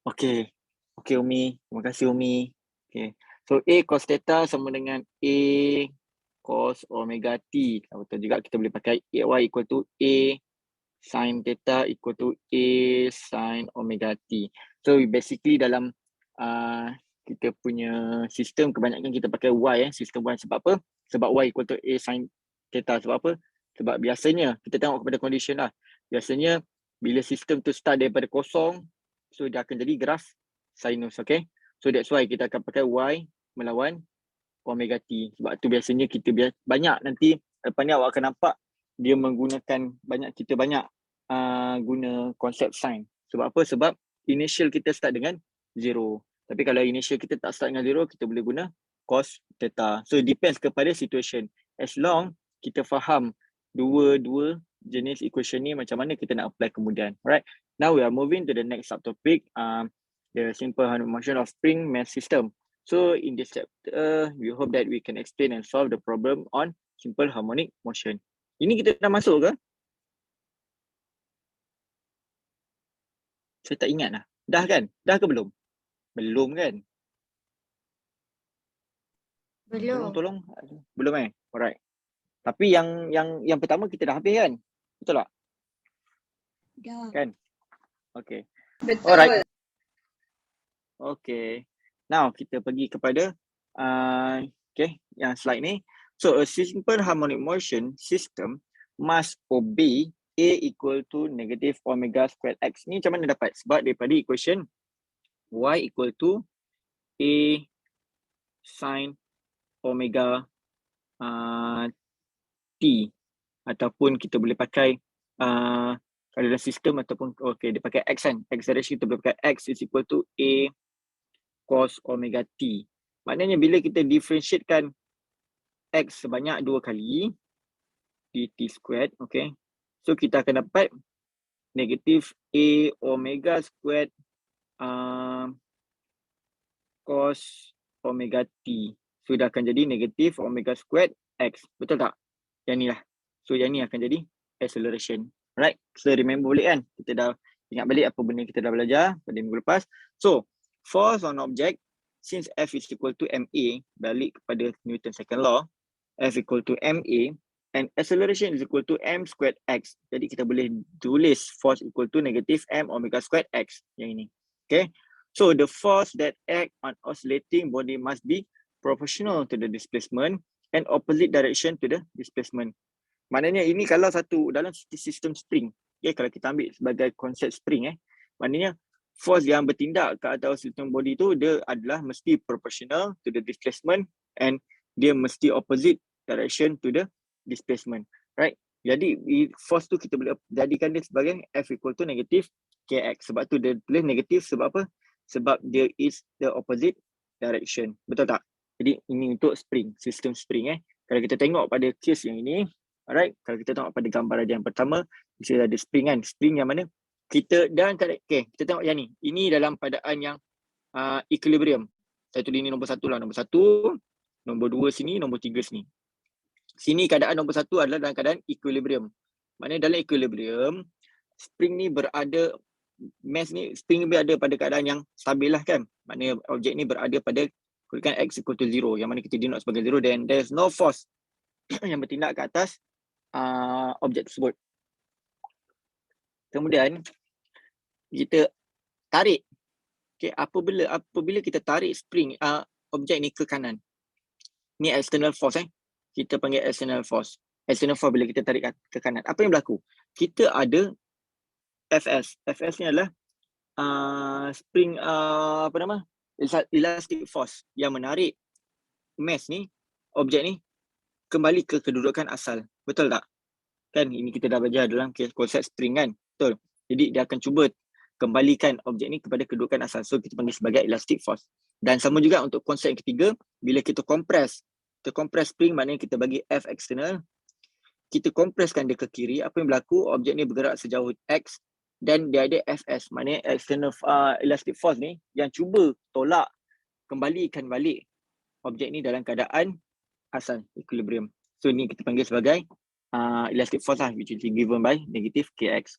Okey. Okey Umi. Terima kasih Umi. Okey. So A cos theta sama dengan A cos omega T. Betul juga kita boleh pakai Y equal to A sin theta equal to A sin omega T. So basically dalam kita punya sistem kebanyakan kita pakai Y sistem Y sebab apa? Sebab Y equal to A sin theta. Sebab apa? Sebab biasanya kita tengok kepada condition lah. Biasanya bila sistem tu start daripada kosong, so dia akan jadi graf sinus, okay? So that's why kita akan pakai Y melawan omega T. Sebab tu biasanya kita banyak nanti lepas ni awak akan nampak dia menggunakan kita banyak guna konsep sin. Sebab apa? Sebab initial kita start dengan 0. Tapi kalau initial kita tak start dengan 0, kita boleh guna cos theta. So it depends kepada situation. As long kita faham dua jenis equation ni macam mana kita nak apply kemudian. Alright. Now we are moving to the next subtopic, the simple harmonic motion of spring mass system. So in this chapter, we hope that we can explain and solve the problem on simple harmonic motion. Ini kita dah masuk ke? Saya tak ingat lah. Dah kan? Dah ke belum? Belum kan? Belum. Tolong. Belum Alright. Tapi yang pertama kita dah habis kan? Betul tak? Dah. Kan? Okay. Betul. Alright. Okay. Now kita pergi kepada yang slide ni. So a simple harmonic motion system must obey A equal to negative omega squared X. Ni macam mana dapat? Sebab daripada equation Y equal to A sin omega T. Ataupun kita boleh pakai kalau dalam sistem ataupun dia pakai X kan. Acceleration kita boleh pakai X is equal to A cos omega T. Maknanya bila kita differentiatekan X sebanyak 2 kali dt squared, okay. So kita akan dapat negatif A omega squared cos omega T. So dah akan jadi negatif omega squared X. Betul tak? Yang ni lah. So yang ni akan jadi acceleration. Alright. So remember balik kan? Kita dah ingat balik apa benda kita dah belajar pada minggu lepas. So force on object, since F is equal to MA, balik kepada Newton's second law, F equal to MA, and acceleration is equal to M squared X. Jadi kita boleh tulis force equal to negative M omega squared X. Yang ini. Okay. So the force that act on oscillating body must be proportional to the displacement and opposite direction to the displacement. Maknanya ini kalau satu dalam sistem spring. Okay, kalau kita ambil sebagai konsep spring, maknanya force yang bertindak ke atas oscillating body tu dia adalah mesti proportional to the displacement and dia mesti opposite direction to the displacement, right? Jadi force tu kita boleh jadikan dia sebagai F equal to negative KX. Sebab tu dia tulis negatif sebab apa? Sebab dia is the opposite direction. Betul tak? Jadi ini untuk spring, sistem spring. Kalau kita tengok pada case yang ini, alright, kalau kita tengok pada gambar yang pertama, bisa ada spring kan? Spring yang mana? Kita kita tengok yang ni. Ini dalam keadaan yang equilibrium. Saya tulis ini nombor 1 lah. Nombor 1, nombor 2 sini, nombor 3 sini. Sini keadaan nombor 1 adalah dalam keadaan equilibrium. Maknanya dalam equilibrium, spring ni berada, mass ni, spring ni berada pada keadaan yang stabil lah kan. Maknanya objek ni berada pada kedudukan X equal to 0. Yang mana kita denote sebagai 0. Then there's no force yang bertindak ke atas objek tersebut. Kemudian, kita tarik. Okay, apabila kita tarik spring, objek ni ke kanan. Ni external force kita panggil external force. External force bila kita tarik ke kanan. Apa yang berlaku? Kita ada Fs. Fs ni adalah spring elastic force yang menarik mass ni, objek ni kembali ke kedudukan asal. Betul tak? Kan ini kita dah belajar dalam konsep spring kan? Betul. Jadi dia akan cuba kembalikan objek ni kepada kedudukan asal. So kita panggil sebagai elastic force. Dan sama juga untuk konsep yang ketiga, bila kita compress spring, maknanya kita bagi F external, kita kompreskan dia ke kiri. Apa yang berlaku? Objek ni bergerak sejauh X dan dia ada Fs, maknanya external elastic force ni yang cuba tolak, kembalikan balik objek ni dalam keadaan asal, equilibrium. So ni kita panggil sebagai elastic force lah, which is given by negative Kx.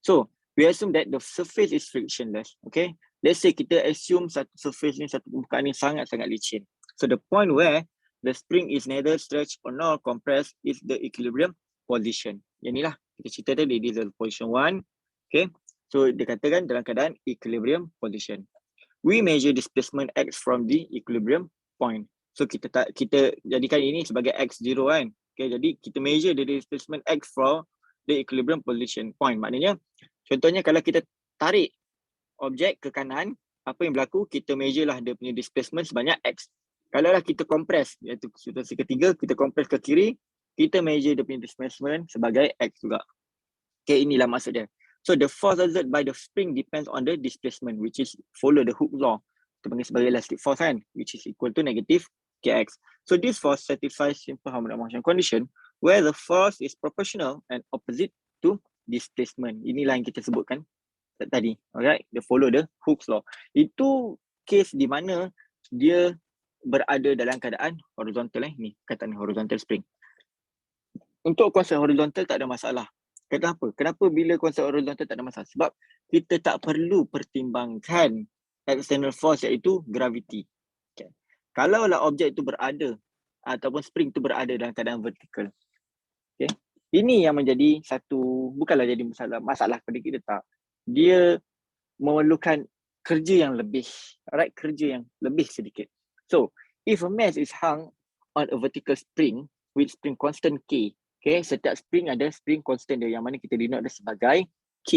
So we assume that the surface is frictionless. Okay, let's say kita assume satu surface ni, satu permukaan ni sangat-sangat licin. So the point where the spring is neither stretched or nor compressed is the equilibrium position. Yang ni lah kita cerita tadi, this is position 1. Okay, so dia katakan dalam keadaan equilibrium position. We measure displacement x from the equilibrium point. So kita jadikan ini sebagai x0 kan. Okay, jadi kita measure the displacement x from the equilibrium position point. Maknanya contohnya kalau kita tarik objek ke kanan, apa yang berlaku? Kita measure lah dia punya displacement sebanyak x. Kalau lah kita compress, iaitu situasi ketiga, kita compress ke kiri, kita measure dia punya displacement sebagai x juga. Okay, inilah maksud dia. So the force exerted by the spring depends on the displacement, which is follow the Hooke's law. Kita panggil sebagai elastic force kan, which is equal to negative kx. So this force satisfies simple harmonic motion condition where the force is proportional and opposite to displacement. Inilah yang kita sebutkan tadi. Alright, they follow the Hooke's law. Itu case di mana dia berada dalam keadaan horizontal ni, kata ni horizontal spring. Untuk konsep horizontal tak ada masalah. Kenapa? Kenapa bila konsep horizontal tak ada masalah? Sebab kita tak perlu pertimbangkan external force iaitu gravity. Okay. Kalaulah objek itu berada ataupun spring itu berada dalam keadaan vertical. Okay. Ini yang menjadi satu, bukanlah jadi masalah pada kita, tak. Dia memerlukan kerja yang lebih, alright, kerja yang lebih sedikit. So, if a mass is hung on a vertical spring with spring constant K, okay, setiap spring ada spring constant dia yang mana kita denote dia sebagai K,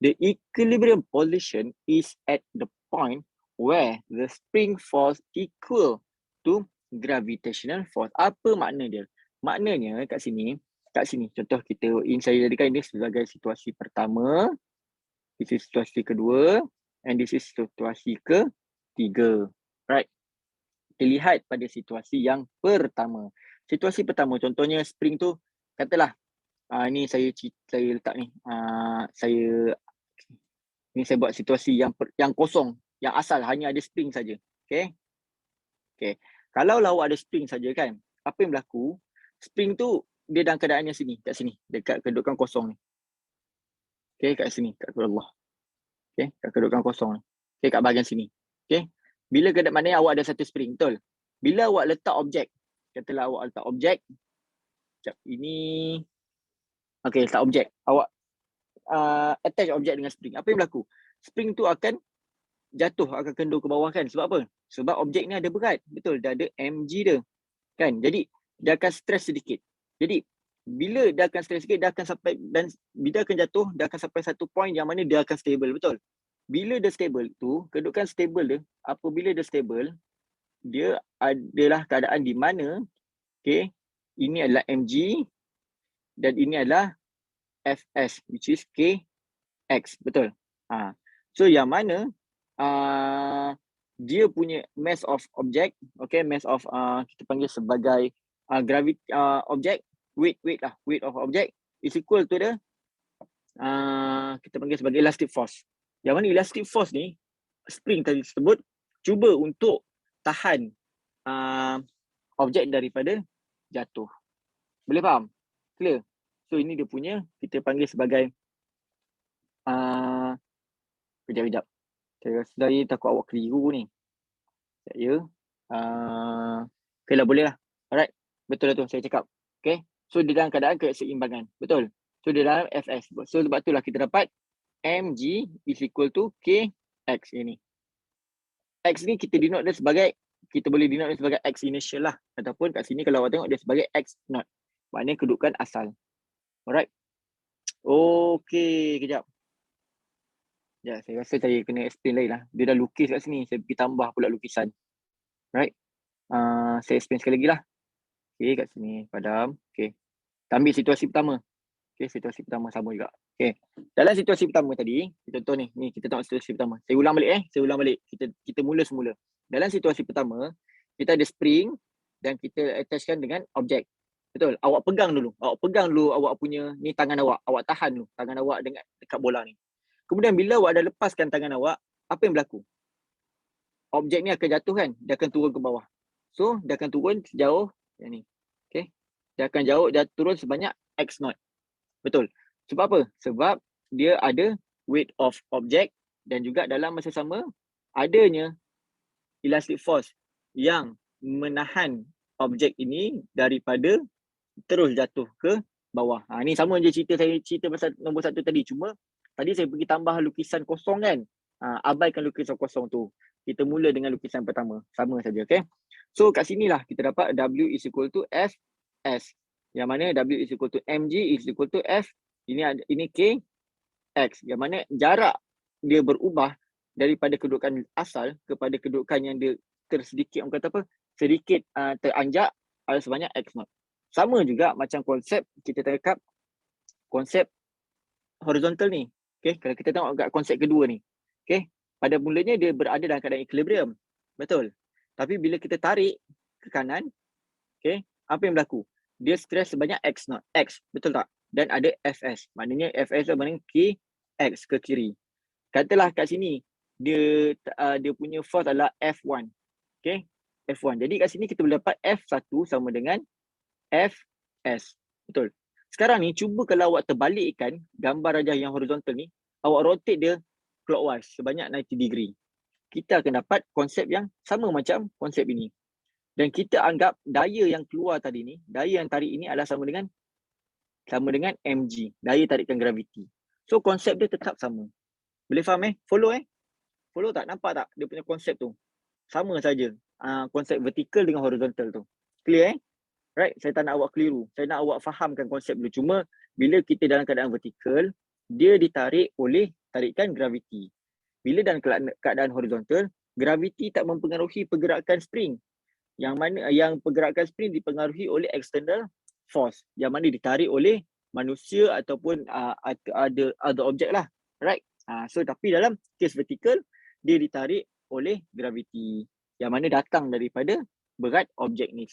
the equilibrium position is at the point where the spring force equal to gravitational force. Apa makna dia? Maknanya kat sini contoh saya jadikan ini sebagai situasi pertama, this is situasi kedua, and this is situasi ketiga. Right? Kita lihat pada situasi yang pertama. Situasi pertama, contohnya spring tu, katalah, ni saya letak ni, saya buat situasi yang kosong, yang asal hanya ada spring saja. Okay? Okay. Kalau awak ada spring saja kan, apa yang berlaku? Spring tu dia dalam keadaan yang sini, kat sini, dekat kedudukan kosong ni. Okay, kat sini, kat Allah. Okay, kat kedudukan kosong ni. Okay, kat bahagian sini. Okay. Bila keadaan maknanya awak ada satu spring, betul? Bila awak letak objek, katalah awak letak objek, sekejap, ini, okay, letak objek, awak attach objek dengan spring, apa yang berlaku? Spring tu akan jatuh, akan kendur ke bawah kan? Sebab apa? Sebab objek ni ada berat, betul? Dia ada mg dia, kan? Jadi, dia akan stress sedikit. Jadi, bila dia akan stress sikit, dia akan sampai, dan bila akan jatuh, dia akan sampai satu point yang mana dia akan stable, betul? Bila dia stable tu, kedudukan stable dia, apabila dia stable, dia adalah keadaan di mana, okay, ini adalah mg dan ini adalah fs, which is kx, betul? So yang mana dia punya mass of object, okay, mass of kita panggil sebagai gravity object, weight of object is equal to the kita panggil sebagai elastic force. Yang mana elastic force ni, spring tadi tersebut cuba untuk tahan objek daripada jatuh. Boleh faham? Clear? So ini dia punya, kita panggil sebagai kejap. Saya takut awak keliru ni. Ya. Okay lah, boleh lah. Alright. Betul lah tu saya cakap. Okay. So dia dalam keadaan keseimbangan. Betul. So dia dalam Fs. So sebab itulah kita dapat mg is equal to kx ini. X ni kita denote dia sebagai, kita boleh denote dia sebagai x initial lah. Ataupun kat sini kalau awak tengok dia sebagai x naught. Maknanya kedudukan asal. Alright. Okay, kejap. Ya, saya rasa saya kena explain lain lah. Dia dah lukis kat sini. Saya pergi tambah pula lukisan. Right. Saya explain sekali lagi lah. Okay, kat sini. Padam. Okay. Kita ambil situasi pertama. Okay, situasi pertama sama juga. Okay. Dalam situasi pertama tadi, contoh ni. Ni kita tengok situasi pertama. Saya ulang balik. Kita mula semula. Dalam situasi pertama, kita ada spring dan kita attachkan dengan objek. Betul. Awak pegang dulu. Awak punya ni tangan awak. Awak tahan dulu tangan awak dengan dekat bola ni. Kemudian bila awak dah lepaskan tangan awak, apa yang berlaku? Objek ni akan jatuh kan? Dia akan turun ke bawah. So, dia akan turun sejauh yang ni. Okay. Dia akan dia turun sebanyak x naught. Betul. Sebab apa? Sebab dia ada weight of object dan juga dalam masa sama adanya elastic force yang menahan objek ini daripada terus jatuh ke bawah. Ni sama je cerita saya cerita pasal nombor 1 tadi. Cuma tadi saya pergi tambah lukisan kosong kan. Abaikan lukisan kosong tu. Kita mula dengan lukisan pertama. Sama saja, okay. So kat sinilah kita dapat W is equal to Fs. Yang mana W is equal to mg is equal to F. Ini K X. Yang mana jarak dia berubah daripada kedudukan asal kepada kedudukan yang dia tersedikit, orang kata apa, sedikit teranjak adalah sebanyak X0. Sama juga macam konsep kita tangkap konsep horizontal ni. Okay, kalau kita tengok kat konsep kedua ni. Okay, pada mulanya dia berada dalam keadaan equilibrium. Betul. Tapi bila kita tarik ke kanan, okay, apa yang berlaku? Dia stres sebanyak X0. X, betul tak? Dan ada Fs. Maknanya Fs tu maknanya Kx ke kiri. Katalah kat sini, dia punya force adalah F1. Okay, F1. Jadi kat sini kita boleh dapat F1 sama dengan Fs. Betul. Sekarang ni cuba kalau awak terbalikkan gambar rajah yang horizontal ni, awak rotate dia clockwise sebanyak 90 degree. Kita akan dapat konsep yang sama macam konsep ini. Dan kita anggap daya yang keluar tadi ni, daya yang tarik ini adalah sama dengan mg, daya tarikan graviti. So konsep dia tetap sama. Boleh faham Follow Follow tak? Nampak tak dia punya konsep tu? Sama saja. Konsep vertikal dengan horizontal tu. Clear Right, saya tak nak awak keliru. Saya nak awak fahamkan konsep dulu. Cuma bila kita dalam keadaan vertikal, dia ditarik oleh tarikan graviti. Bila dalam keadaan horizontal, graviti tak mempengaruhi pergerakan spring. Yang pergerakan spring dipengaruhi oleh external force. Yang mana ditarik oleh manusia ataupun ada objek lah. Right. So tapi dalam kes vertikal, dia ditarik oleh graviti. Yang mana datang daripada berat objek ni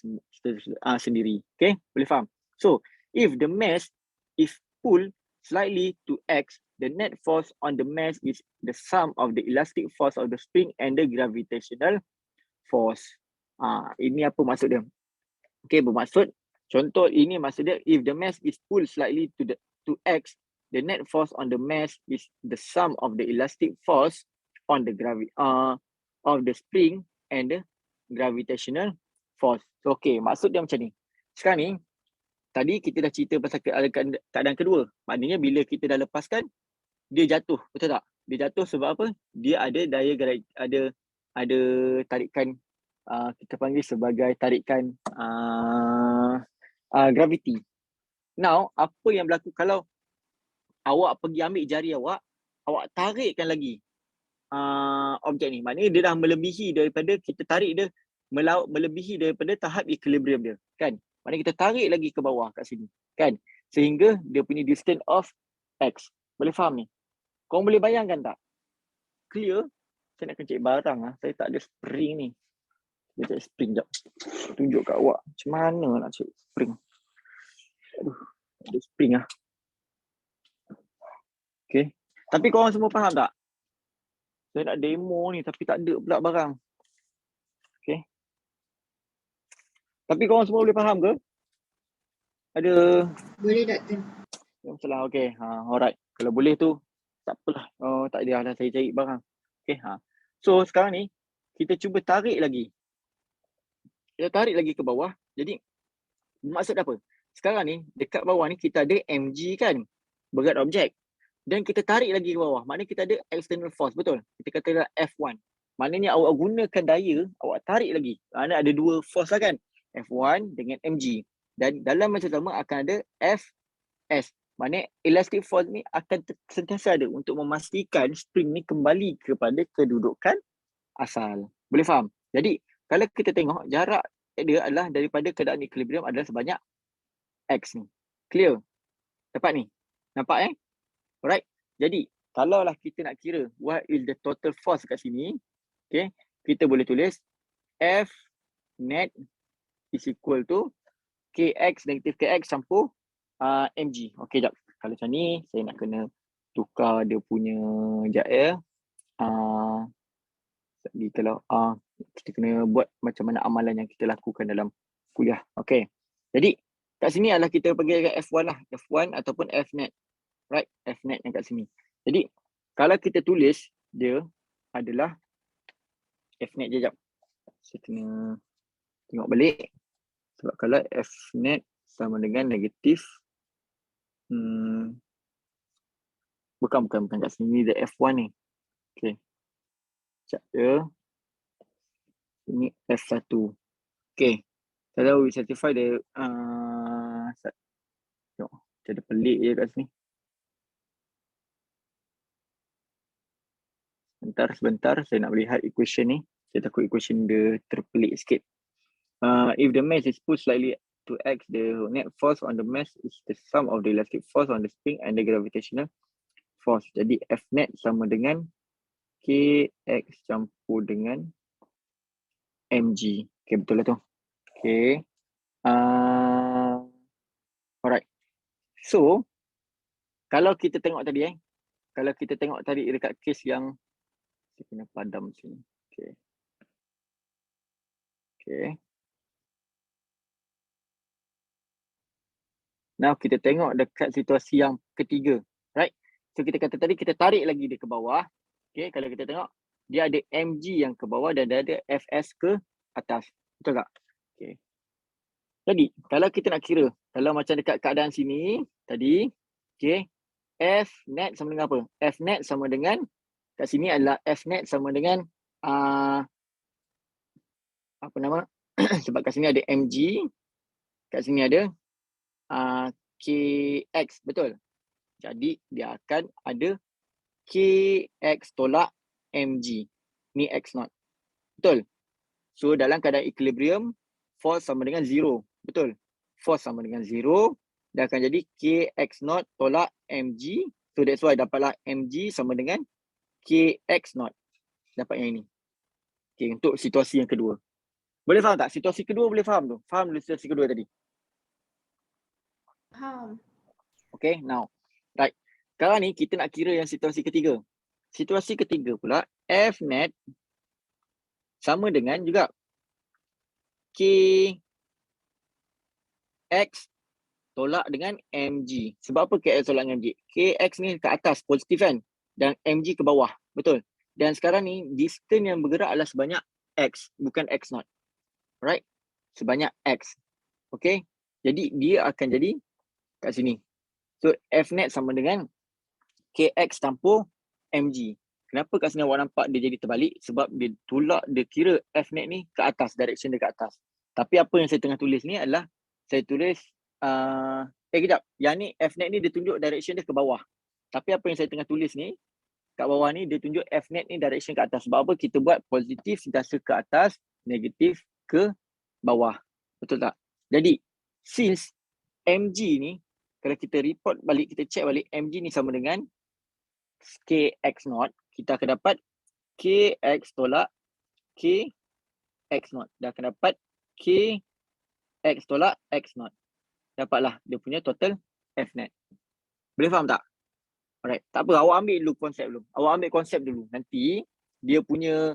sendiri. Okay, boleh faham? So, if the mass is pulled slightly to X, the net force on the mass is the sum of the elastic force of the spring and the gravitational force. Ini apa maksud dia? Okay, bermaksud, contoh ini maksud dia, if the mass is pulled slightly to X, the net force on the mass is the sum of the elastic force on the of the spring and the gravitational force. So, okay, maksud dia macam ni. Sekarang ni, tadi kita dah cerita pasal keadaan kedua. Maknanya bila kita dah lepaskan, dia jatuh. Betul tak? Dia jatuh sebab apa? Dia ada daya, ada tarikan, kita panggil sebagai tarikan gravity. Now, apa yang berlaku kalau awak pergi ambil jari awak tarikkan lagi objek ni. Maknanya dia dah melebihi daripada kita tarik dia, melebihi daripada tahap equilibrium dia, kan? Maknanya kita tarik lagi ke bawah kat sini, kan? Sehingga dia punya distance of X. Boleh faham ni? Korang boleh bayangkan tak? Clear? Saya nak kencik barang saya tak ada spring ni. Saya cek spring jap. Tunjuk kat awak macam mana nak cek spring. Aduh, ada spring Okay. Tapi korang semua faham tak? Saya nak demo ni tapi tak ada pula barang. Okay. Tapi korang semua boleh faham ke? Ada? Boleh, Doktor. Masalah, okay. Alright. Kalau boleh tu, tak apalah. Tak ada lah, saya cari barang. Okay. So, sekarang ni, kita cuba tarik lagi. Kita tarik lagi ke bawah. Jadi, maksud apa? Sekarang ni, dekat bawah ni, kita ada mg kan? Berat objek. Dan kita tarik lagi ke bawah. Maknanya kita ada external force, betul? Kita kata F1. Maknanya awak gunakan daya, awak tarik lagi. Ada dua force lah kan? F1 dengan mg. Dan dalam masa sama akan ada Fs. Maknanya elastic force ni akan sentiasa ada untuk memastikan spring ni kembali kepada kedudukan asal. Boleh faham? Jadi, kalau kita tengok jarak dia adalah daripada keadaan equilibrium adalah sebanyak X ni. Clear? Dapat ni? Nampak Alright. Jadi, kalaulah kita nak kira what is the total force kat sini, okay, kita boleh tulis F net is equal to Kx negatif Kx campur mg. Okay, jap. Kalau macam ni, saya nak kena tukar dia punya jap kalau kita kena buat macam mana amalan yang kita lakukan dalam kuliah. Okay. Jadi, kat sini adalah kita panggil F1 lah. F1 ataupun F net. Right, F net yang kat sini. Jadi, kalau kita tulis dia adalah Fnet je jap. Saya kena tengok balik. Sebab kalau Fnet sama dengan negatif bukan kat sini dia F1 ni. Okay. Sekejap dia. Ini F1. Okay. Kalau we satisfy dia tengok. Macam ada pelik je kat sini. Sebentar. Saya nak lihat equation ni. Saya takut equation dia terpelik sikit. If the mass is pushed slightly to X, the net force on the mass is the sum of the elastic force on the spring and the gravitational force. Jadi F net sama dengan Kx campur dengan mg. Okay, betul lah tu. Okay. Alright. So, kalau kita tengok tadi dekat case yang saya kena padam sini. Okay. Now kita tengok dekat situasi yang ketiga, right? So kita kata tadi kita tarik lagi dia ke bawah. Okay, kalau kita tengok dia ada mg yang ke bawah dan dia ada fs ke atas. Betul tak? Okay. Jadi kalau kita nak kira, kalau macam dekat keadaan sini tadi, okay, F net sama dengan apa? F net sama dengan, kat sini adalah F net sama dengan apa nama? Sebab kat sini ada mg, kat sini ada kx, betul? Jadi dia akan ada kx tolak mg. Ni x0. Betul? So dalam keadaan equilibrium, force sama dengan 0. Betul? Force sama dengan 0. Dia akan jadi kx0 tolak mg. So that's why dapatlah mg sama dengan kx0. Dapat yang ini. Okay, untuk situasi yang kedua. Boleh faham tak? Situasi kedua boleh faham tu? Faham dulu situasi kedua tadi? Faham. Okay, now. Right. Sekarang ni kita nak kira yang situasi ketiga. Situasi ketiga pula, F net sama dengan juga Kx tolak dengan mg. Sebab apa Kx tolak dengan mg? Kx ni ke atas, positif kan? Dan mg ke bawah, betul? Dan sekarang ni, distance yang bergerak adalah sebanyak x, bukan x0. Right? Sebanyak x. Okay? Jadi, dia akan jadi kat sini. So, F net sama dengan Kx campur mg. Kenapa kat sini awak nampak dia jadi terbalik? Sebab dia tolak, dia kira F net ni ke atas, direction dia ke atas. Tapi apa yang saya tengah tulis ni adalah, saya tulis, kejap. Yang ni, F net ni dia tunjuk direction dia ke bawah. Tapi apa yang saya tengah tulis ni, kat bawah ni dia tunjuk F net ni direction ke atas. Sebab apa? Kita buat positif sentiasa ke atas, negatif ke bawah. Betul tak? Jadi, since mg ni, kalau kita report balik, kita check balik, mg ni sama dengan kx0, kita akan dapat kx tolak kx0. Dia akan dapat kx tolak x0. Dapatlah dia punya total F net. Boleh faham tak? Alright, tak apa, awak ambil dulu konsep dulu. Awak ambil konsep dulu. Nanti dia punya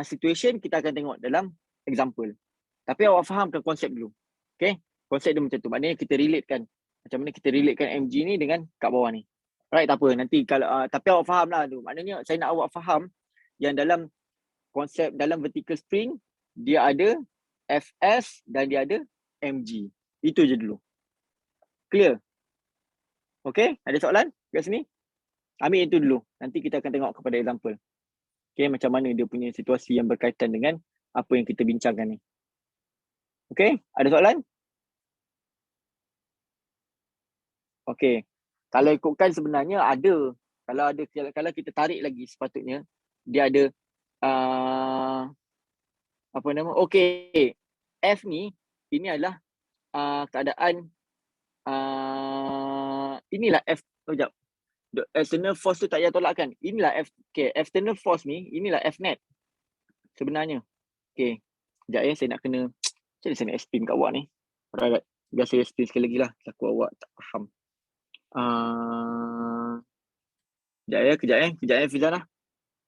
situation kita akan tengok dalam example. Tapi awak fahamkan konsep dulu. Okay? Konsep dia macam tu. Maknanya kita relatekan. Macam mana kita relatekan mg ni dengan kat bawah ni. Alright, tak apa. Nanti kalau tapi awak faham lah tu. Maknanya saya nak awak faham yang dalam konsep dalam vertical spring dia ada Fs dan dia ada mg. Itu je dulu. Clear? Okay? Ada soalan kat sini? Ambil itu dulu. Nanti kita akan tengok kepada example. Okay, macam mana dia punya situasi yang berkaitan dengan apa yang kita bincangkan ni. Okay? Ada soalan? Okay. Kalau ikutkan sebenarnya ada. Kalau kita tarik lagi sepatutnya dia ada apa nama? Okay. F ni ini adalah keadaan inilah F. Sekejap. The external force tu tak payah tolak kan? Inilah F. Okay. External force ni inilah F net. Sebenarnya. Okay. Sekejap ya. Saya nak kena. Macam mana saya nak explain kat awak ni? Alright. Biar saya explain sekali lagi lah. Takut awak tak faham. Kejap ya Fizana.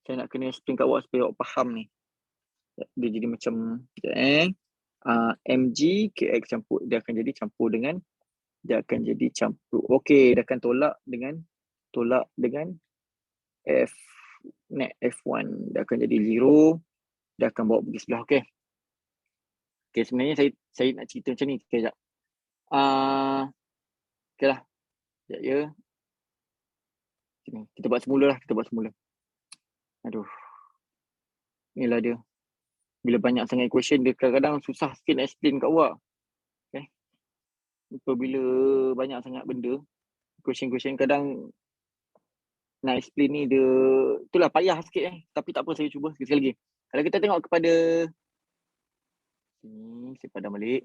Saya nak kena explain kat awak supaya awak faham ni. Dia jadi macam mg kx campur, dia akan jadi campur dengan okey, dia akan tolak dengan f net F1 dia akan jadi 0. Dia akan bawa pergi sebelah. Okay. Okay, sebenarnya saya nak cerita macam ni. Sekejap. Okay lah. Sekejap ya. Sini. Kita buat semula lah. Aduh. Inilah dia. Bila banyak sangat equation, dia kadang-kadang susah sikit nak explain kat awak. Okay. Bila banyak sangat benda, question kadang nak explain ni dia, itulah payah sikit Tapi tak apa, saya cuba sekali lagi. Kalau kita tengok kepada sini, saya padam balik.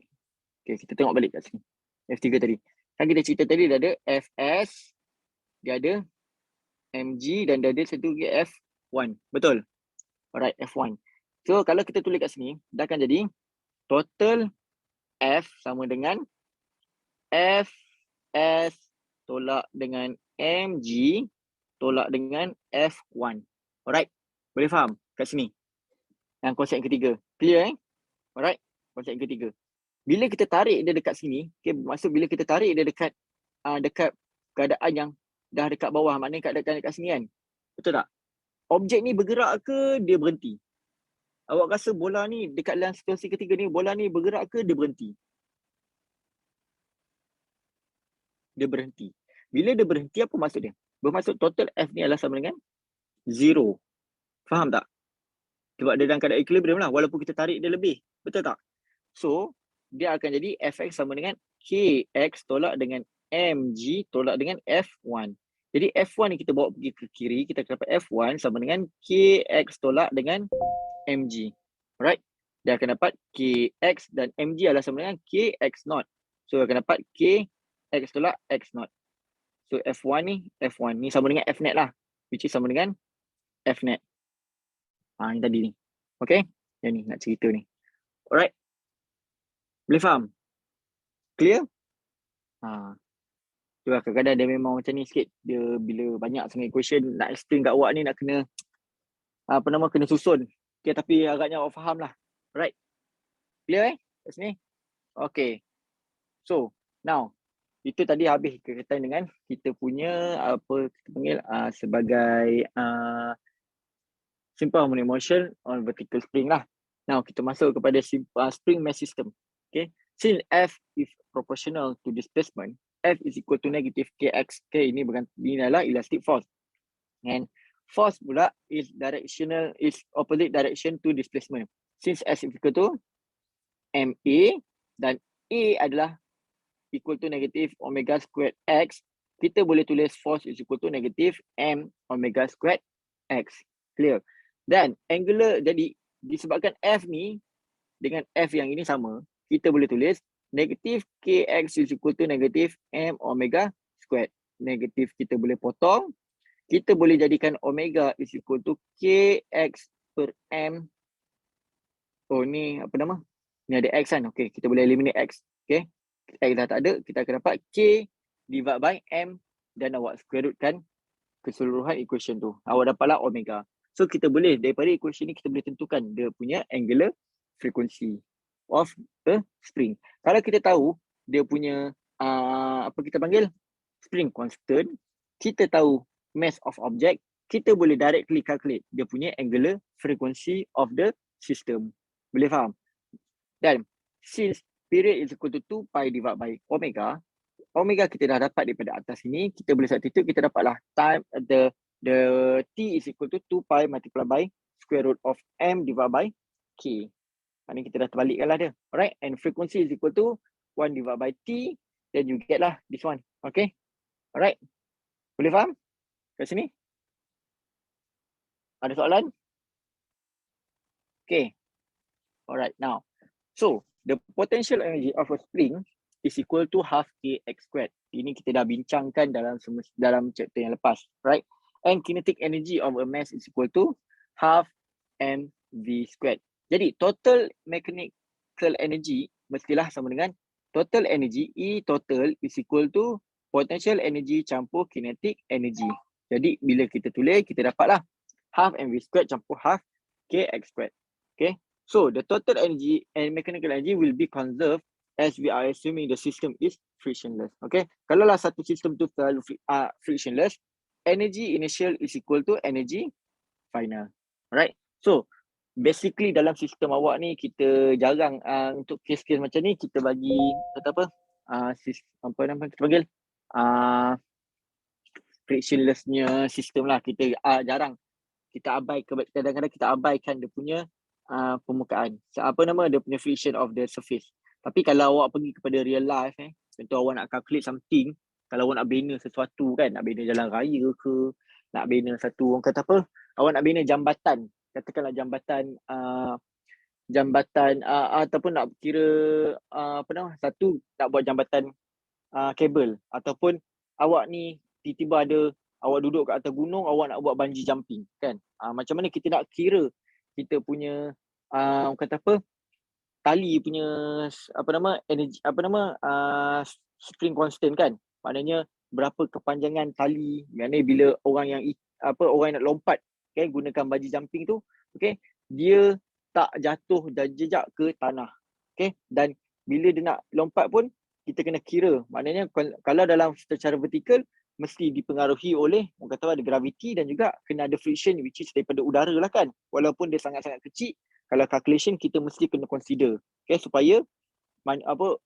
Okay, kita tengok balik kat sini. F3 tadi. Kan kita cerita tadi dia ada Fs, dia ada Mg dan dia ada satu lagi F1. Betul? Alright, F1. So kalau kita tulis kat sini, dah akan jadi total F sama dengan Fs tolak dengan Mg tolak dengan F1. Alright? Boleh faham kat sini? Yang konsep yang ketiga. Clear Alright? Konsep yang ketiga. Bila kita tarik dia dekat sini, okay, maksud bila kita tarik dia dekat dekat keadaan yang dah dekat bawah, maknanya keadaan dekat sini kan? Betul tak? Objek ni bergerak ke dia berhenti? Awak rasa bola ni dekat dalam situasi ketiga ni, bola ni bergerak ke dia berhenti? Dia berhenti. Bila dia berhenti, apa maksud dia? Bermaksud total F ni adalah sama dengan 0. Faham tak? Sebab dia dalam keadaan equilibrium lah, walaupun kita tarik dia lebih. Betul tak? So, dia akan jadi Fx sama dengan Kx tolak dengan Mg tolak dengan F1. Jadi F1 ni kita bawa pergi ke kiri, kita akan dapat F1 sama dengan Kx tolak dengan Mg. Alright? Dia akan dapat Kx dan Mg adalah sama dengan Kx0. So, akan dapat Kx tolak X0. So, F1 ni sama dengan Fnet lah. Which is sama dengan Fnet. Yang tadi ni. Okay? Yang ni nak cerita ni. Alright? Boleh faham? Clear? Itulah kadang-kadang dia memang macam ni sikit. Dia bila banyak sangat equation nak explain kat awak ni nak kena kena susun. Okay, tapi agaknya awak faham lah. Alright? Clear kat sini? Okay. So, now itu tadi habis berkaitan dengan kita punya apa kita panggil sebagai simple harmonic motion on vertical spring lah. Now kita masuk kepada spring mass system. Okay. Since F is proportional to displacement, F is equal to negative Kx. Okay, ini adalah elastic force. And force pula is opposite direction to displacement. Since S is equal to MA dan A adalah equal to negative omega squared X, kita boleh tulis force is equal to negative M omega squared X. Clear? Dan angular, jadi disebabkan F ni dengan F yang ini sama, kita boleh tulis negative Kx is equal to negative M omega squared. Negatif kita boleh potong. Kita boleh jadikan omega is equal to Kx per M. Oh ni apa nama? Ni ada X kan? Okay, kita boleh eliminate X. Okay. X dah tak ada, kita akan dapat K divided by M dan awak square rootkan keseluruhan equation tu. Awak dapatlah omega. So kita boleh daripada equation ni kita boleh tentukan dia punya angular frequency of the spring. Kalau kita tahu dia punya apa kita panggil spring constant, kita tahu mass of object, kita boleh directly calculate dia punya angular frequency of the system. Boleh faham? Dan since period is equal to 2 pi divided by omega, omega kita dah dapat daripada atas ini, kita boleh substitute, kita dapatlah time the T is equal to 2 pi multiplied by square root of M divided by K. Ini kita dah terbalikkan lah dia. Alright, and frequency is equal to 1 divided by T, then you get lah this one. Okay, alright. Boleh faham? Kat sini? Ada soalan? Okay. Alright, now. So, the potential energy of a spring is equal to half Kx squared. Ini kita dah bincangkan dalam chapter yang lepas. Right? And kinetic energy of a mass is equal to half mv squared. Jadi, total mechanical energy mestilah sama dengan total energy E total is equal to potential energy campur kinetic energy. Jadi, bila kita tulis, kita dapatlah half mv squared campur half Kx squared. Okay? So, the total energy and mechanical energy will be conserved as we are assuming the system is frictionless. Okay? Kalau lah satu sistem tu terlalu frictionless, energy initial is equal to energy final. Alright. So basically dalam sistem awak ni kita jarang untuk kes-kes macam ni kita bagi kata apa? Apa nama kita panggil? Frictionlessnya sistem lah. Kita jarang kita kadang-kadang kita abaikan dia punya permukaan. Apa nama dia punya friction of the surface. Tapi kalau awak pergi kepada real life contoh awak nak calculate something, kalau awak nak bina sesuatu kan, nak bina jalan raya ke, nak bina satu orang kata apa, awak nak bina jambatan, katakanlah jambatan ataupun nak kira apa nama, satu nak buat jambatan kabel ataupun awak ni tiba-tiba ada awak duduk kat atas gunung, awak nak buat bungee jumping kan. Macam mana kita nak kira kita punya orang kata apa, tali punya apa nama energi apa nama spring constant kan. Maknanya berapa kepanjangan tali, maknanya bila orang yang orang yang nak lompat okay, gunakan bungee jumping tu okey, dia tak jatuh dan jejak ke tanah. Okey, dan bila dia nak lompat pun kita kena kira. Maknanya kalau dalam secara vertikal mesti dipengaruhi oleh orang kata ada gravity dan juga kena ada friction which is daripada udara lah kan. Walaupun dia sangat-sangat kecil, kalau calculation kita mesti kena consider. Okay, supaya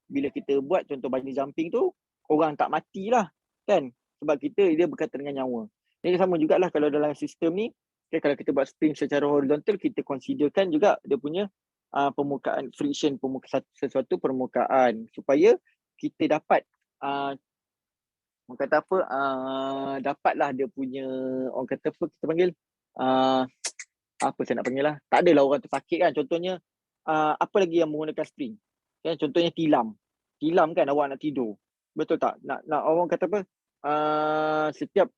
bila kita buat contoh bungee jumping tu orang tak matilah kan. Sebab dia berkaitan dengan nyawa. Ini sama jugalah kalau dalam sistem ni, okay, kalau kita buat spring secara horizontal kita considerkan juga dia punya permukaan friction sesuatu permukaan supaya kita dapat orang kata apa dapatlah dia punya orang kata apa kita panggil apa saya nak panggil lah, tak adalah orang tu sakit kan. Contohnya apa lagi yang menggunakan spring kan, contohnya tilam kan, awak nak tidur, betul tak, nak orang kata apa setiap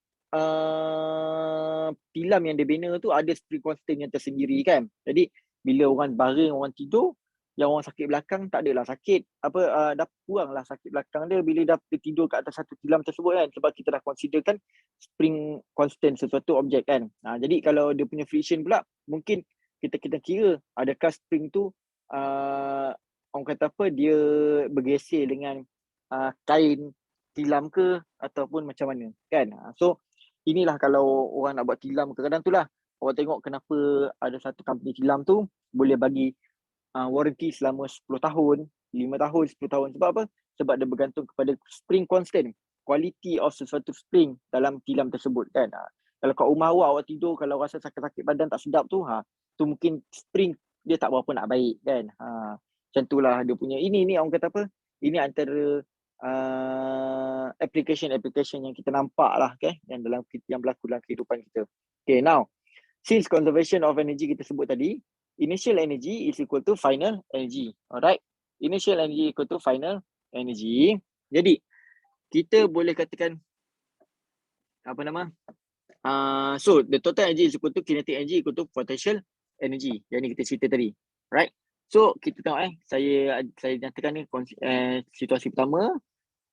tilam yang dibina tu ada spring constant yang tersendiri kan. Jadi bila orang baring, orang tidur, yang orang sakit belakang tak adalah sakit dah kuranglah sakit belakang dia bila dia tidur kat atas satu tilam tersebut kan, sebab kita dah considerkan spring constant sesuatu objek kan. Jadi kalau dia punya friction pula mungkin kita kira adakah spring tu orang kata apa dia bergeser dengan kain tilam ke ataupun macam mana kan. So inilah kalau orang nak buat tilam kadang-kadang tu lah awak tengok kenapa ada satu company tilam tu boleh bagi warranty selama 10 tahun, 5 tahun, 10 tahun. Sebab apa? Sebab dia bergantung kepada spring constant, quality of sesuatu spring dalam tilam tersebut kan. Kalau kat rumah awak tidur, kalau rasa sakit-sakit badan tak sedap tu, tu mungkin spring dia tak berapa nak baik kan. Macam itulah dia punya. Ini orang kata apa? Ini antara application yang kita nampak lah okay? yang berlaku dalam kehidupan kita. Okay, now since conservation of energy kita sebut tadi, initial energy is equal to final energy. Alright. Initial energy equal to final energy. Jadi, kita boleh katakan apa nama? So, the total energy is equal to kinetic energy equal to potential energy. Yang ni kita cerita tadi. Right? So, kita tengok saya nyatakan ni situasi pertama,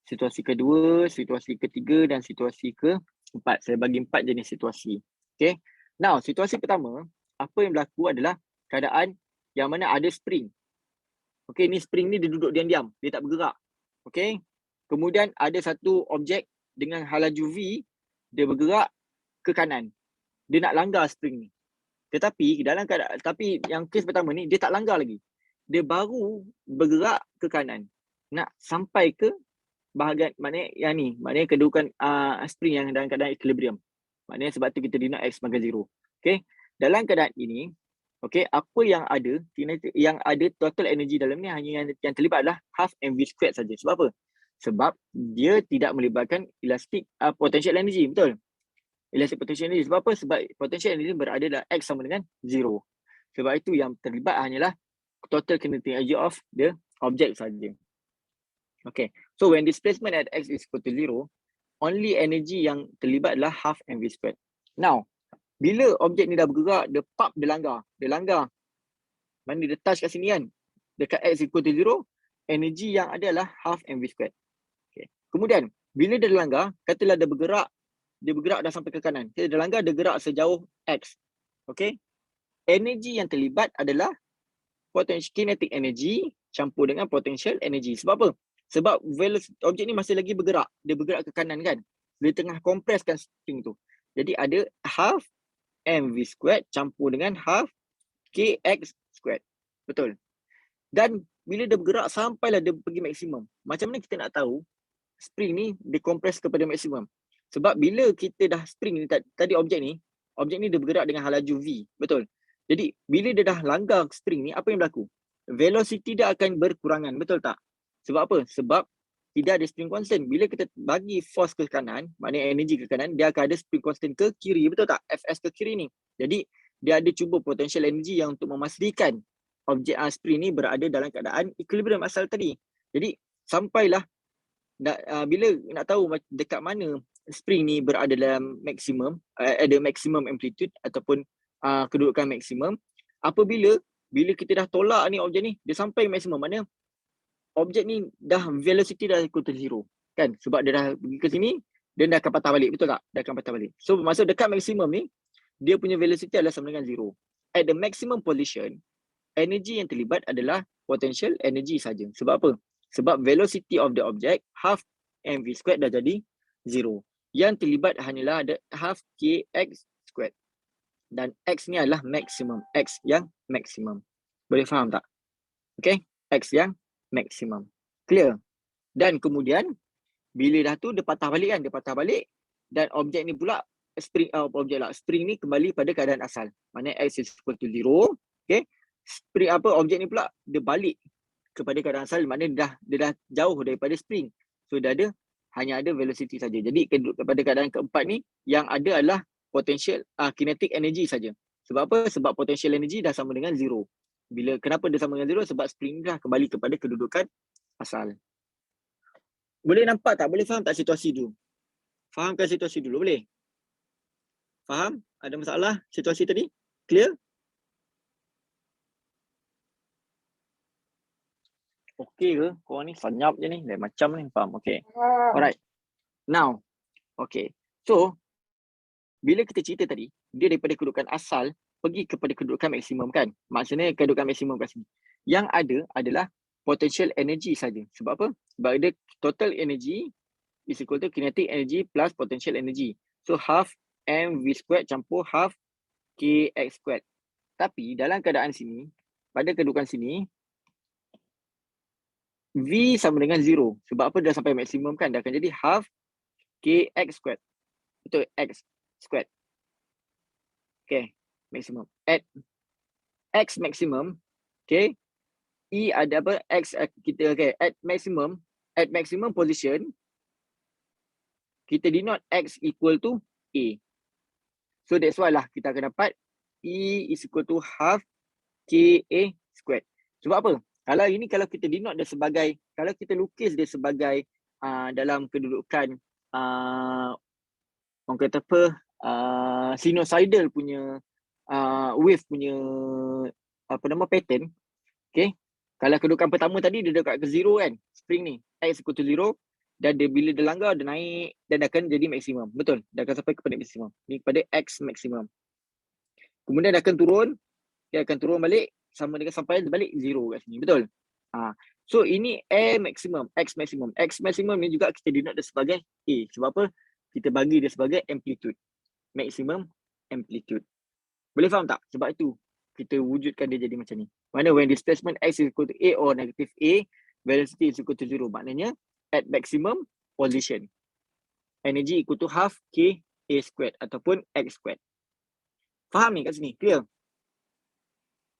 situasi kedua, situasi ketiga dan situasi keempat. Saya bagi 4 jenis situasi. Okay. Now, situasi pertama, apa yang berlaku adalah keadaan yang mana ada spring. Okey, ni spring ni dia duduk diam-diam, dia tak bergerak. Okey. Kemudian ada satu objek dengan halaju V, dia bergerak ke kanan. Dia nak langgar spring ni. Tetapi yang kes pertama ni dia tak langgar lagi. Dia baru bergerak ke kanan. Nak sampai ke bahagian maknanya kedudukan spring yang dalam keadaan equilibrium. Maknanya sebab tu kita denote X sebagai 0. Okey. Dalam keadaan ini okey, apa yang ada total energy dalam ni hanya yang terlibat adalah half mv squared saja. Sebab apa? Sebab dia tidak melibatkan elastic potential energy, betul? Elastic potential energy. Sebab apa? Sebab potential energy berada dalam X sama dengan 0. Sebab itu yang terlibat hanyalah total kinetic energy of the object saja. Okay. So when displacement at X is equal to 0, only energy yang terlibat adalah half mv squared. Now, bila objek ni dah bergerak, dia langgar. Mana dia touch kat sini kan? Dekat X equal to 0, energi yang ada adalah half mv squared. Okay. Kemudian, bila dia langgar, katalah dia bergerak dah sampai ke kanan. Dia langgar, dia gerak sejauh X. Okay. Energi yang terlibat adalah potential kinetic energy campur dengan potential energy. Sebab apa? Sebab objek ni masih lagi bergerak. Dia bergerak ke kanan kan? Dia tengah kompreskan spring tu. Jadi ada half mv squared campur dengan half kx squared. Betul. Dan bila dia bergerak sampailah dia pergi maksimum. Macam mana kita nak tahu spring ni dikompres kepada maksimum? Sebab bila kita dah spring ni, tadi objek ni dia bergerak dengan laju v. Betul. Jadi bila dia dah langgar spring ni, apa yang berlaku? Velocity dia akan berkurangan. Betul tak? Sebab apa? Sebab tidak ada spring constant. Bila kita bagi force ke kanan, maknanya energy ke kanan, dia akan ada spring constant ke kiri. Betul tak? Fs ke kiri ni. Jadi dia ada cuba potential energy yang untuk memastikan objek spring ni berada dalam keadaan equilibrium asal tadi. Jadi sampailah bila nak tahu dekat mana spring ni berada dalam maksimum, ada maximum amplitude ataupun kedudukan maksimum, apabila kita dah tolak ni objek ni, dia sampai maksimum, mana objek ni dah velocity dah equal to 0 kan, sebab dia dah pergi ke sini, dia dah akan patah balik. Betul tak? Dia akan patah balik. So maksud dekat maksimum ni, dia punya velocity adalah sama dengan 0. At the maximum position, energy yang terlibat adalah potential energy saja. Sebab apa? Sebab velocity of the object half mv squared dah jadi 0. Yang terlibat hanyalah ada half kx squared. Dan x ni adalah maksimum. X yang maksimum. Boleh faham tak? Okay? X yang maksimum. Clear? Dan kemudian, bila dah tu dia patah balik kan? Dia patah balik dan objek ni pula, spring ni kembali pada keadaan asal. Maknanya x is equal to 0. Okay? Spring objek ni pula dia balik kepada keadaan asal, maknanya dia dah jauh daripada spring. So hanya ada velocity saja. Jadi kepada keadaan keempat ni yang ada adalah potential kinetic energy saja. Sebab apa? Sebab potential energy dah sama dengan 0. Kenapa dia sama dengan 0? Sebab spring dah kembali kepada kedudukan asal. Boleh nampak tak? Boleh faham tak situasi dulu? Fahamkan situasi dulu, boleh? Faham? Ada masalah situasi tadi? Clear? Okey ke? Korang ni senyap je ni. Lain macam ni. Faham? Okay. Alright. Now. Okay. So, bila kita cerita tadi, dia daripada kedudukan asal pergi kepada kedudukan maksimum kan? Maksudnya kedudukan maksimum kat sini. Yang ada adalah potential energy saja. Sebab apa? Sebab ada total energy is equal to kinetic energy plus potential energy. So, half mv squared campur half kx squared. Tapi dalam keadaan sini, pada kedudukan sini, V sama dengan 0. Sebab apa? Dah sampai maksimum kan? Dah akan jadi half kx squared. Betul? X squared. Okay. Maksimum. At x maximum. Okay. E ada apa? X kita, okay. At maximum position, kita denote x equal to A. So that's why lah kita akan dapat E is equal to half KA squared. Sebab apa? Kalau kita denote dia sebagai, kalau kita lukis dia sebagai dalam kedudukan orang kata apa, sinusoidal punya wave punya pattern. Okay. Kalau kedudukan pertama tadi dia dekat ke 0 kan, spring ni x equal to 0, dan bila dia langgar dia naik dan akan jadi maksimum. Betul? Dia akan sampai kepada maksimum. Ni kepada x maksimum. Kemudian dia akan turun, dia akan turun balik sama dengan sampai balik 0 kat sini. Betul? So ini x maximum. X maximum ni juga kita denote dia sebagai A. Sebab apa? Kita bagi dia sebagai amplitude. Maximum amplitude. Boleh faham tak? Sebab itu kita wujudkan dia jadi macam ni. Mana when displacement x is equal to A or negative A, velocity is equal to 0. Maknanya at maximum position, energy equal to half k A squared ataupun x squared. Faham ni kat sini? Clear?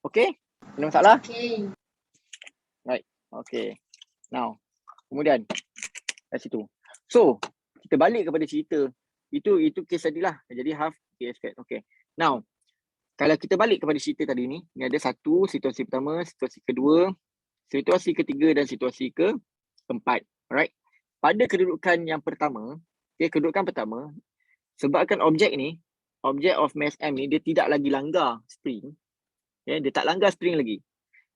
Okay? Ada masalah? Okay. Right. Okay. Now, kemudian kat situ. So, kita balik kepada cerita. Itu case tadi lah. Jadi half k squared. Okay. Now, kalau kita balik kepada cerita tadi ni ada satu, situasi pertama, situasi kedua, situasi ketiga dan situasi keempat. Alright. Pada kedudukan yang pertama, kedudukan pertama, sebabkan objek ni, objek of mass M ni, dia tidak lagi langgar spring. Dia tak langgar spring lagi.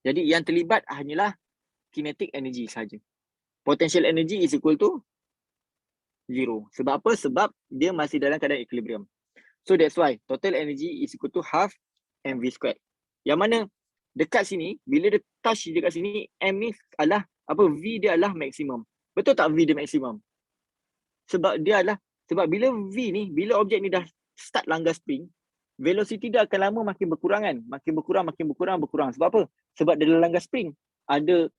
Jadi yang terlibat hanyalah kinetic energy saja. Potential energy is equal to 0. Sebab apa? Sebab dia masih dalam keadaan equilibrium. So that's why total energy is equal to half mv squared. Yang mana dekat sini, bila dia touch dekat sini, M ni adalah, V dia adalah maksimum. Betul tak V dia maksimum? Sebab bila V ni, bila objek ni dah start langgar spring, velocity dia akan lama makin berkurang kan. Makin berkurang. Sebab apa? Sebab dalam langkah spring ada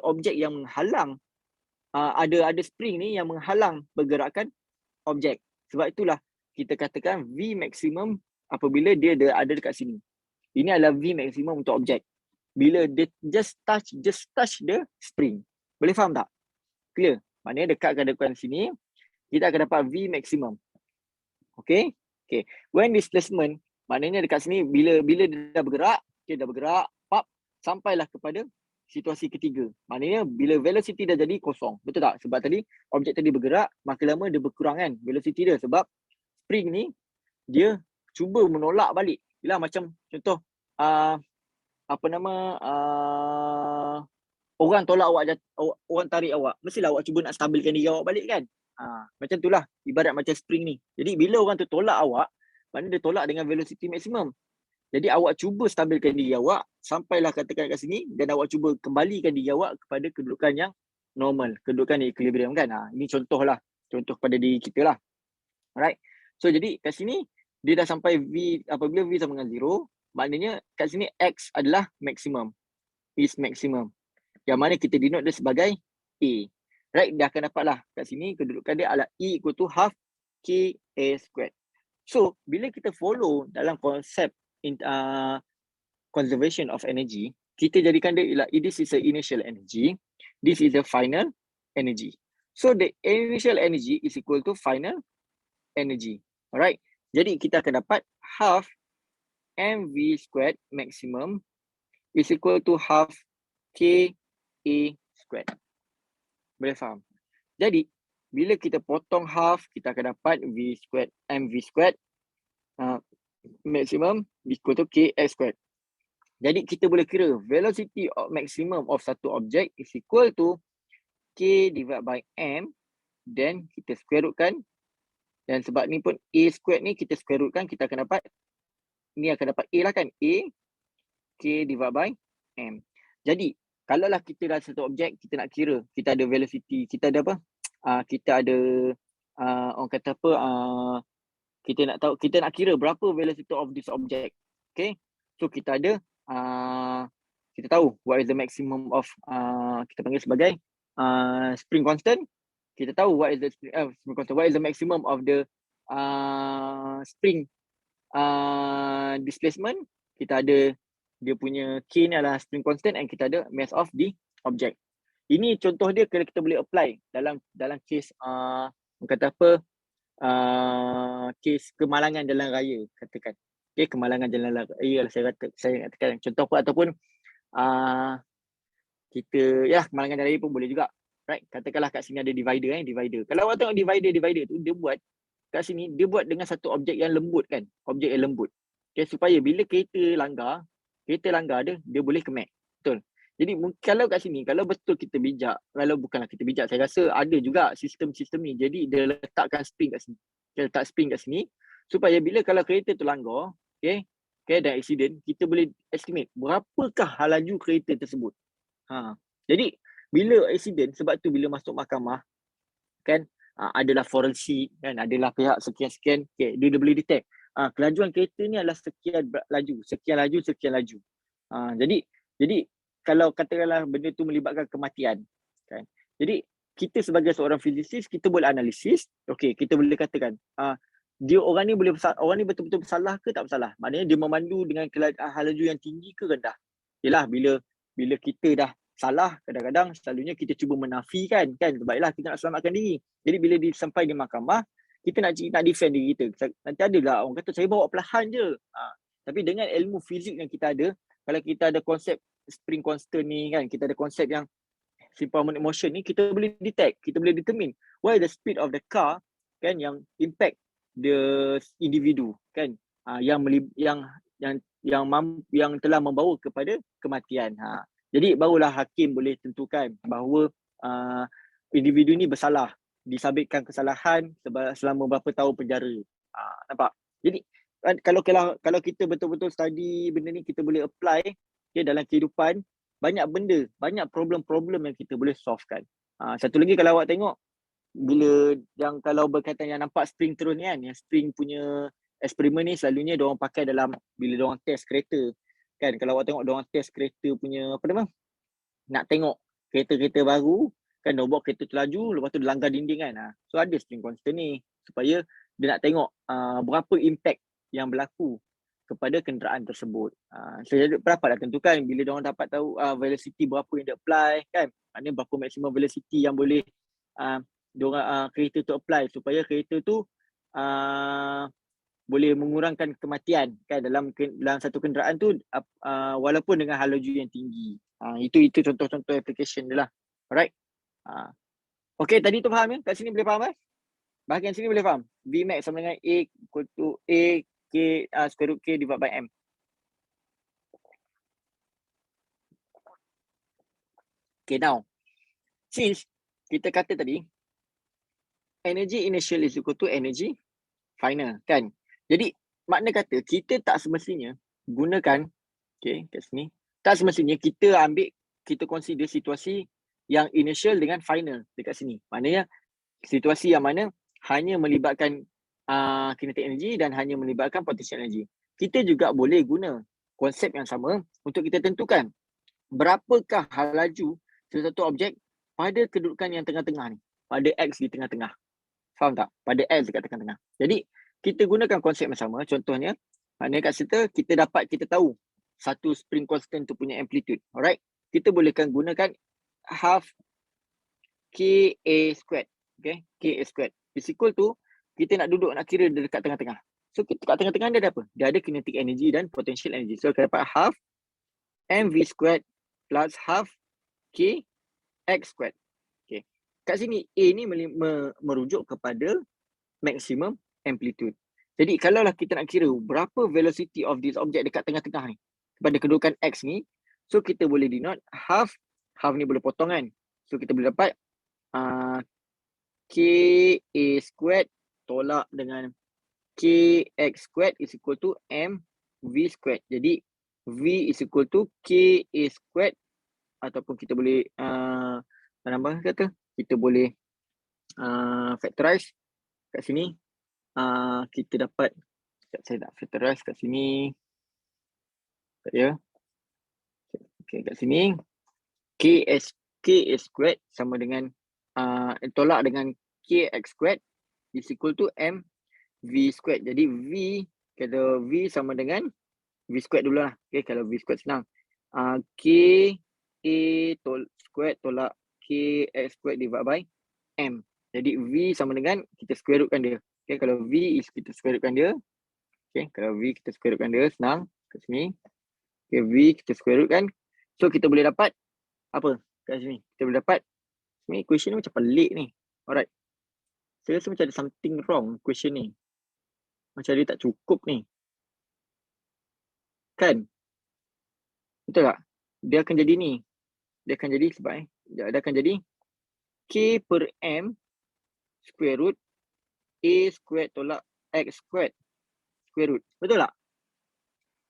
objek yang menghalang, ada spring ni yang menghalang pergerakan objek. Sebab itulah kita katakan V maksimum apabila dia ada dekat sini. Ini adalah V maksimum untuk objek. Bila dia just touch the spring. Boleh faham tak? Clear? Maknanya dekat sini, kita akan dapat V maksimum. Okay? Okay. When displacement, maknanya dekat sini, bila dia dah bergerak, pop, sampailah kepada situasi ketiga. Maknanya bila velocity dah jadi kosong. Betul tak? Sebab tadi objek tadi bergerak, makin lama dia berkurang kan velocity dia. Sebab spring ni, dia cuba menolak balik. Bila macam contoh, orang tolak awak, orang tarik awak, mestilah awak cuba nak stabilkan diri awak balik kan. Macam itulah ibarat macam spring ni. Jadi bila orang tu tolak awak, maknanya dia tolak dengan velocity maksimum. Jadi awak cuba stabilkan diri awak sampailah katakan kat sini dan awak cuba kembalikan diri awak kepada kedudukan yang normal, kedudukan equilibrium kan. Ini contoh pada diri kita lah. Alright. So jadi kat sini dia dah sampai V, apabila V sama dengan 0, maknanya kat sini X adalah maximum. Is maximum. Yang mana kita denote dia sebagai A. Right, dia akan dapatlah kat sini kedudukan dia adalah E equal to half KA squared. So, bila kita follow dalam konsep conservation of energy, kita jadikan dia ialah this is the initial energy, this is the final energy. So, the initial energy is equal to final energy. Alright, jadi kita akan dapat half mv squared maximum is equal to half KA squared. Boleh faham? Jadi, bila kita potong half, kita akan dapat V squared, mv squared maximum equal to KX squared. Jadi, kita boleh kira velocity of maximum of satu objek is equal to K divided by M, then kita square rootkan. Dan sebab ni pun A squared ni kita square rootkan, kita akan dapat, ni akan dapat A lah kan, A, K divided by M. Jadi, kalaulah kita dah satu objek, kita nak kira, kita ada velocity, kita ada apa? Kita ada, orang kata apa, kita nak kira berapa velocity of this object. Okay? So, kita ada, kita tahu what is the maximum of, kita panggil sebagai spring constant. Kita tahu what is the spring constant, what is the maximum of the spring displacement. Kita ada dia punya K ni adalah spring constant and kita ada mass of the object. Ini contoh dia kalau kita boleh apply dalam case kata apa, case kemalangan jalan raya katakan. Okay, kemalangan jalan raya lah saya katakan contoh apa, ataupun kita kemalangan jalan raya pun boleh juga. Right, katakanlah kat sini ada divider divider. Kalau awak tengok divider tu dia buat kat sini, dia buat dengan satu objek yang lembut kan, objek yang lembut. Okay, supaya bila kereta langgar dia boleh kemek. Betul. Jadi kalau kat sini, kalau betul kita bijak, kalau bukanlah kita bijak, saya rasa ada juga sistem-sistem ni. Jadi dia letakkan spring kat sini. Dia letak spring kat sini supaya bila kalau kereta tu langgar, okay, ada accident, kita boleh estimate berapakah laju kereta tersebut. Jadi bila accident, sebab tu bila masuk mahkamah kan, adalah forensik kan, adalah pihak sekian-sekian, okay, dia boleh detect kelajuan kereta ni adalah sekian laju. Jadi kalau katakanlah benda tu melibatkan kematian kan. Jadi kita sebagai seorang fizisis, kita boleh analisis, okey, kita boleh katakan orang ni betul-betul bersalah ke tak bersalah. Maknanya dia memandu dengan laju yang tinggi ke rendah. Yalah, bila kita dah salah, kadang-kadang selalunya kita cuba menafikan kan, baiklah kita nak selamatkan diri. Jadi bila sampai di mahkamah, kita nak defend diri kita. Nanti adalah orang kata saya bawa perlahan je. Tapi dengan ilmu fizik yang kita ada, kalau kita ada konsep spring constant ni kan, kita ada konsep yang simple harmonic motion ni, kita boleh detect, kita boleh determine what is the speed of the car kan, yang impact the individu kan, yang telah membawa kepada kematian. Jadi barulah hakim boleh tentukan bahawa individu ni bersalah, disabitkan kesalahan selama berapa tahun penjara. Nampak? Jadi kalau kita betul-betul study benda ni, kita boleh apply dalam kehidupan. Banyak benda, banyak problem-problem yang kita boleh solvekan. Satu lagi, kalau awak tengok, bila yang kalau berkaitan yang nampak spring terus ni kan, yang spring punya eksperimen ni selalunya diorang pakai dalam bila diorang test kereta. Kan kalau awak tengok diorang test kereta punya apa nama? Nak tengok kereta-kereta baru kan dia buat kereta tu laju lepas tu dia langgar dinding kan. So ada spring constant ni supaya dia nak tengok berapa impact yang berlaku kepada kenderaan tersebut. So berapa dah tentukan bila diorang dapat tahu velocity berapa yang dia apply kan. Maknanya berapa maksimum velocity yang boleh diorang kereta tu apply supaya kereta tu boleh mengurangkan kematian kan dalam satu kenderaan tu walaupun dengan laju yang tinggi. Itu contoh-contoh application dia lah. Alright. Okay, tadi tu faham ya? Kat sini boleh faham bahagian sini boleh faham. Vmax sama dengan A equal to A K square root K divided by M. Okay, now since kita kata tadi energy initial is equal to energy final kan. Jadi makna kata kita tak semestinya gunakan kat sini. Tak semestinya kita consider situasi yang initial dengan final dekat sini. Maknanya situasi yang mana hanya melibatkan kinetic energy dan hanya melibatkan potential energy. Kita juga boleh guna konsep yang sama untuk kita tentukan berapakah laju sesuatu objek pada kedudukan yang tengah-tengah ni. Pada X di tengah-tengah. Faham tak? Pada X dekat tengah-tengah. Jadi kita gunakan konsep yang sama. Contohnya, maknanya kat situ kita tahu satu spring constant tu punya amplitude. Alright? Kita bolehkan gunakan half KA squared. Okay? KA squared. Is equal to, kita nak kira dia dekat tengah-tengah. So dekat tengah-tengah dia ada apa? Dia ada kinetic energy dan potential energy. So kita dapat half mv squared plus half k x squared. Okay. Kat sini A ni merujuk kepada maximum amplitude. Jadi kalaulah kita nak kira berapa velocity of this object dekat tengah-tengah ni pada kedudukan X ni, so kita boleh denote half ni boleh potong kan. So kita boleh dapat KA squared tolak dengan KX squared is equal to MV squared. Jadi V is equal to KA squared ataupun kita boleh kita boleh factorize kat sini. Kita dapat, saya nak factorize kat sini. Ya. Okay, kat sini KA squared sama dengan tolak dengan KX squared is equal to MV squared. Jadi kalau V sama dengan V squared dulu lah. Okay, kalau V squared senang. KA squared tolak KX squared divided by M. Jadi V sama dengan kita square rootkan dia. Okay, kalau V is kita square rootkan dia. Okay, kalau V kita square rootkan dia senang kat sini. Okay, V kita square rootkan. So kita boleh dapat apa kat sini? Kita boleh dapat ni equation ni macam pelik ni. Alright. Saya rasa macam ada something wrong equation ni. Macam dia tak cukup ni. Kan? Betul tak? Dia akan jadi ni. Dia akan jadi sebab dia akan jadi K per M square root A squared tolak X squared square root. Betul tak?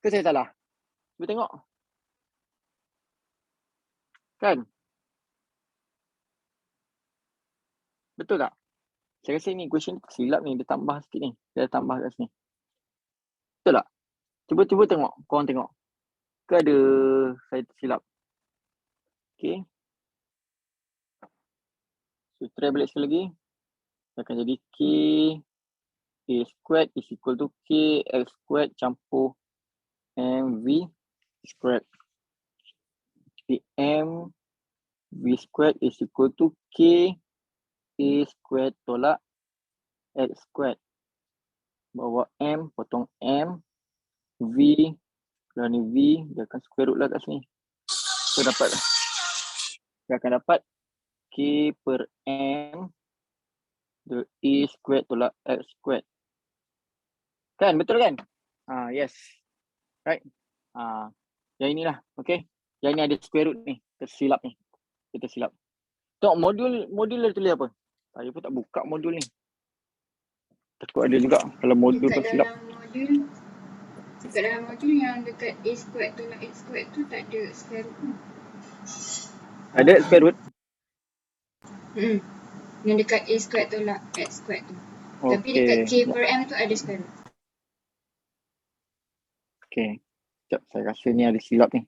Ke saya salah? Cuba tengok. Kan? Betul tak? Saya rasa ni equation silap ni. Dia tambah sikit ni. Dia tambah kat sini. Betul tak? Cuba tengok. Korang tengok. Ke ada saya silap? Okay. So try balik sekali lagi. Akan jadi K A squared is equal to K X squared campur MV squared. Jadi M V squared is equal to K A squared tolak X squared. Bawa M, potong M. V, kalau ni V, dia akan square root lah kat sini. So dapat lah. Dia akan dapat K per M the A squared tolak X squared. Kan, betul kan? Yes. Right. Yang inilah, okay. Yang ni ada square root ni. Tersilap ni. Kita silap. Tengok modul dia tulis apa? Saya pun tak buka modul ni. Takut ada juga kalau modul tersilap. Dekat dalam modul yang dekat A squared tolak X squared tu tak ada square root tu. Ada square root? Yang dekat A squared tolak X squared tu. Okay. Tapi dekat K per M tu ada square root. Okay. Sekejap, saya rasa ni ada silap ni.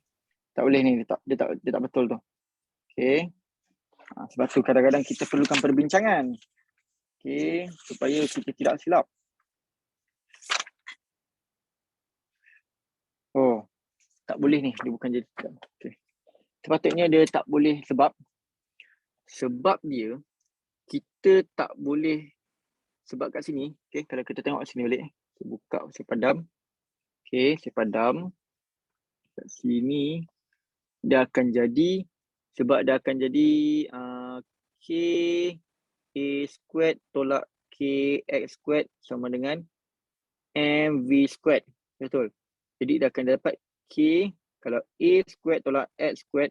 Tak boleh ni, dia tak betul tu. Okay. Sebab tu kadang-kadang kita perlukan perbincangan. Okay, supaya kita tidak silap. Oh, tak boleh ni, dia bukan jadi. Okay. Sepatutnya dia tak boleh sebab dia kita tak boleh, sebab kat sini, okay, kalau kita tengok sini balik, saya buka, saya padam. Okay, saya padam. Kat sini, dia akan jadi, sebab dia akan jadi K A squared tolak K X squared sama dengan MV squared. Betul. Jadi dia akan dapat K, kalau A squared tolak X squared,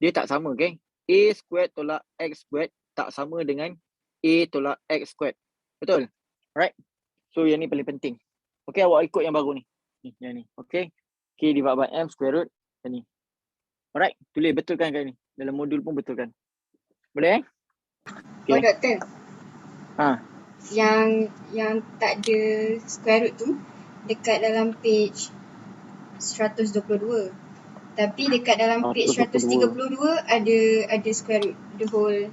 dia tak sama, okay? A squared tolak X squared tak sama dengan A tolak X squared. Betul? Alright. So yang ni paling penting. Okay, awak ikut yang baru ni. Yang ni. Okay. K divided by M square root. Yang ni. Alright. Tulis betulkan kat ni. Dalam modul pun betulkan. Boleh Okay. Oh doktor. Yang tak ada square root tu dekat dalam page 122. Tapi dekat dalam page 132 ada square root the whole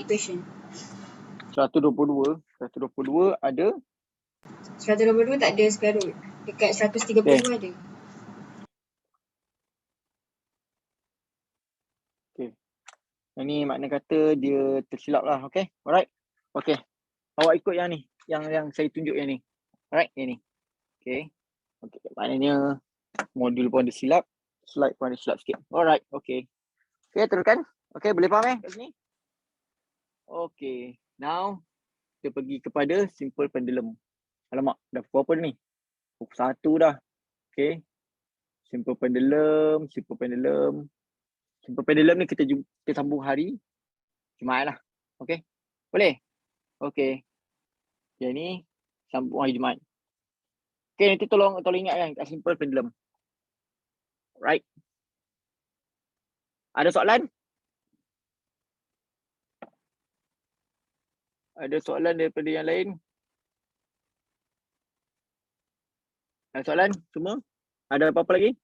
equation. 122 ada. 122 tak ada square root. Dekat 132 ada. Okay. Yang ni makna kata dia tersilap lah. Okay. Alright. Okay. Awak ikut yang ni. Yang saya tunjuk yang ni. Alright. Yang ni. Okay. Okay. Maknanya modul pun ada silap. Slide pun ada silap sikit. Alright. Okay. Okay, teruskan. Okay, boleh faham kat sini? Okay. Now, kita pergi kepada simple pendulum. Alamak, dah pukul apa ni? Pukul 1 dah. Okay. Simple pendulum. Simple pendulum ni kita sambung hari Jumaat lah. Okay. Boleh? Okay. Yang ni sambung hari Jumaat. Okay, nanti tolong ingatkan kat simple pendulum. Right. Ada soalan? Ada soalan daripada yang lain? Ada soalan semua? Ada apa-apa lagi?